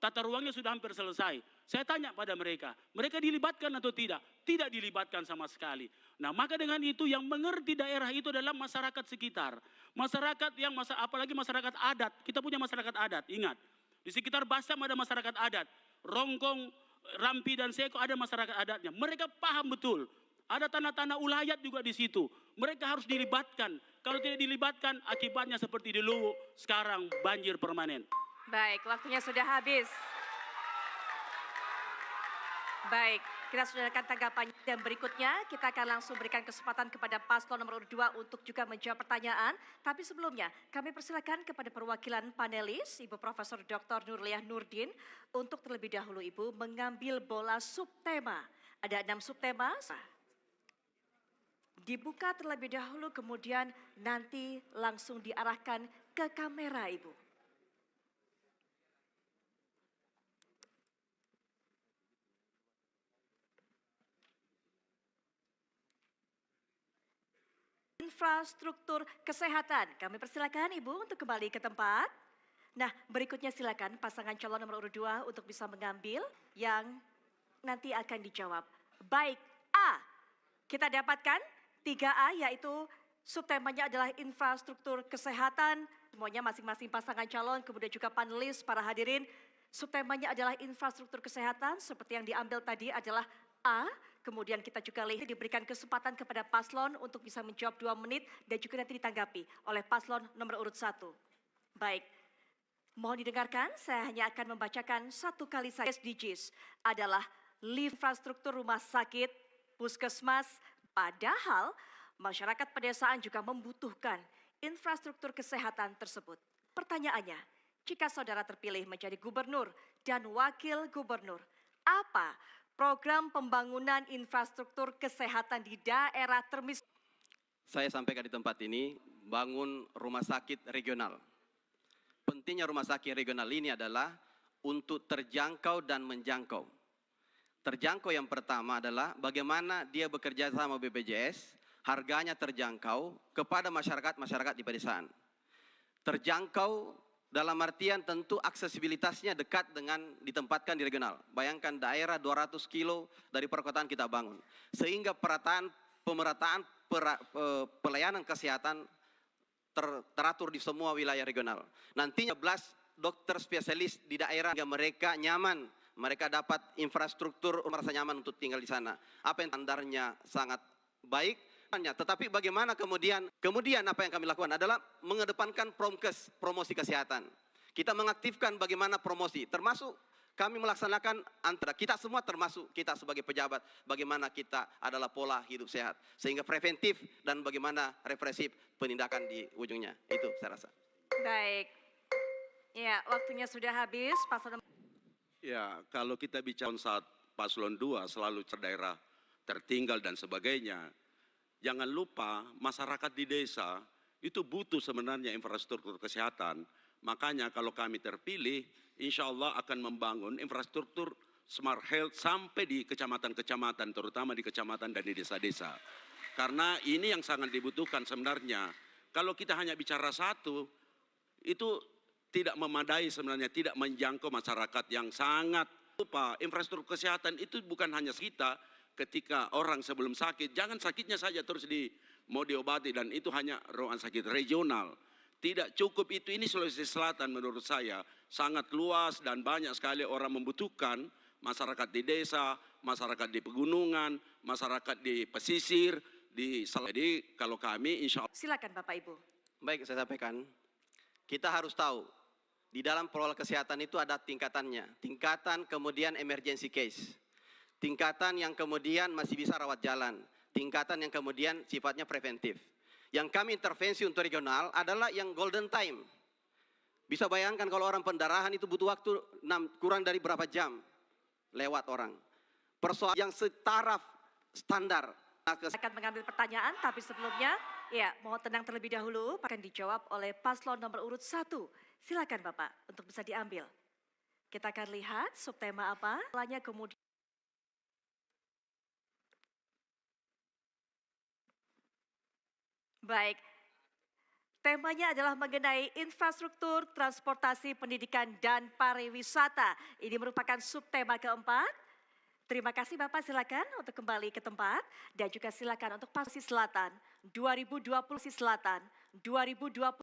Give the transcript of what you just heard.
tata ruangnya sudah hampir selesai. Saya tanya pada mereka dilibatkan atau tidak? Tidak dilibatkan sama sekali. Nah, maka dengan itu yang mengerti daerah itu adalah masyarakat sekitar. Masyarakat yang apalagi masyarakat adat. Kita punya masyarakat adat, ingat. Di sekitar Basam ada masyarakat adat. Rongkong, Rampi dan Seko ada masyarakat adatnya. Mereka paham betul. Ada tanah-tanah ulayat juga di situ. Mereka harus dilibatkan. Kalau tidak dilibatkan, akibatnya seperti di Luwu, sekarang banjir permanen. Baik, waktunya sudah habis. Baik, kita sudah akan tanggapannya dan berikutnya kita akan langsung berikan kesempatan kepada paslon nomor 2 untuk juga menjawab pertanyaan. Tapi sebelumnya kami persilakan kepada perwakilan panelis Ibu Profesor Dr. Nurliah Nurdin untuk terlebih dahulu Ibu mengambil bola subtema. Ada 6 subtema. Dibuka terlebih dahulu kemudian nanti langsung diarahkan ke kamera Ibu. Infrastruktur kesehatan. Kami persilakan Ibu untuk kembali ke tempat. Nah, berikutnya silakan pasangan calon nomor urut 2 untuk bisa mengambil yang nanti akan dijawab. Baik, A. Kita dapatkan 3A yaitu subtemanya adalah infrastruktur kesehatan. Semuanya masing-masing pasangan calon, kemudian juga panelis, para hadirin. Subtemanya adalah infrastruktur kesehatan seperti yang diambil tadi adalah A. Kemudian kita juga lihat diberikan kesempatan kepada paslon untuk bisa menjawab 2 menit dan juga nanti ditanggapi oleh paslon nomor urut 1. Baik, mohon didengarkan, saya hanya akan membacakan satu kali saja. SDGs adalah infrastruktur rumah sakit, puskesmas, padahal masyarakat pedesaan juga membutuhkan infrastruktur kesehatan tersebut. Pertanyaannya, jika saudara terpilih menjadi gubernur dan wakil gubernur, apa program pembangunan infrastruktur kesehatan di daerah termiskin? Saya sampaikan di tempat ini, bangun rumah sakit regional. Pentingnya rumah sakit regional ini adalah untuk terjangkau dan menjangkau. Terjangkau yang pertama adalah bagaimana dia bekerja sama BPJS, harganya terjangkau kepada masyarakat di pedesaan. Terjangkau dalam artian tentu aksesibilitasnya dekat dengan ditempatkan di regional. Bayangkan daerah 200 kilo dari perkotaan kita bangun. Sehingga pemerataan pelayanan kesehatan teratur di semua wilayah regional. Nantinya 11 dokter spesialis di daerah yang mereka nyaman. Mereka dapat infrastruktur merasa nyaman untuk tinggal di sana. Apa yang standarnya sangat baik. Tetapi bagaimana kemudian apa yang kami lakukan adalah mengedepankan promkes, promosi kesehatan. Kita mengaktifkan bagaimana promosi, termasuk kami melaksanakan antara kita semua termasuk kita sebagai pejabat, bagaimana kita adalah pola hidup sehat. Sehingga preventif dan bagaimana represif penindakan di ujungnya. Itu saya rasa. Baik, ya waktunya sudah habis. Paslon. Ya, kalau kita bicara saat paslon 2 selalu daerah tertinggal dan sebagainya, jangan lupa masyarakat di desa itu butuh sebenarnya infrastruktur kesehatan. Makanya kalau kami terpilih, insya Allah akan membangun infrastruktur smart health sampai di kecamatan-kecamatan, terutama di kecamatan dan di desa-desa. Karena ini yang sangat dibutuhkan sebenarnya. Kalau kita hanya bicara satu, itu tidak memadai sebenarnya, tidak menjangkau masyarakat yang sangat lupa. Infrastruktur kesehatan itu bukan hanya kita, ketika orang sebelum sakit, jangan sakitnya saja terus mau diobati dan itu hanya rumah sakit regional. Tidak cukup itu, ini Sulawesi Selatan menurut saya sangat luas dan banyak sekali orang membutuhkan, masyarakat di desa, masyarakat di pegunungan, masyarakat di pesisir, jadi kalau kami insya Allah. Silakan Bapak Ibu. Baik, saya sampaikan. Kita harus tahu, di dalam protokol kesehatan itu ada tingkatannya. Tingkatan kemudian emergency case. Tingkatan yang kemudian masih bisa rawat jalan. Tingkatan yang kemudian sifatnya preventif. Yang kami intervensi untuk regional adalah yang golden time. Bisa bayangkan kalau orang pendarahan itu butuh waktu kurang dari berapa jam lewat orang. Persoalan yang setaraf standar. Akan mengambil pertanyaan, tapi sebelumnya, ya mohon tenang terlebih dahulu. Akan dijawab oleh paslon nomor urut 1. Silakan Bapak untuk bisa diambil. Kita akan lihat subtema apa. Kemudian. Baik, Temanya adalah mengenai infrastruktur, transportasi, pendidikan, dan pariwisata. Ini merupakan subtema keempat. Terima kasih Bapak, silakan untuk kembali ke tempat. Dan juga silakan untuk Sulawesi Selatan 2020 Selatan 2020.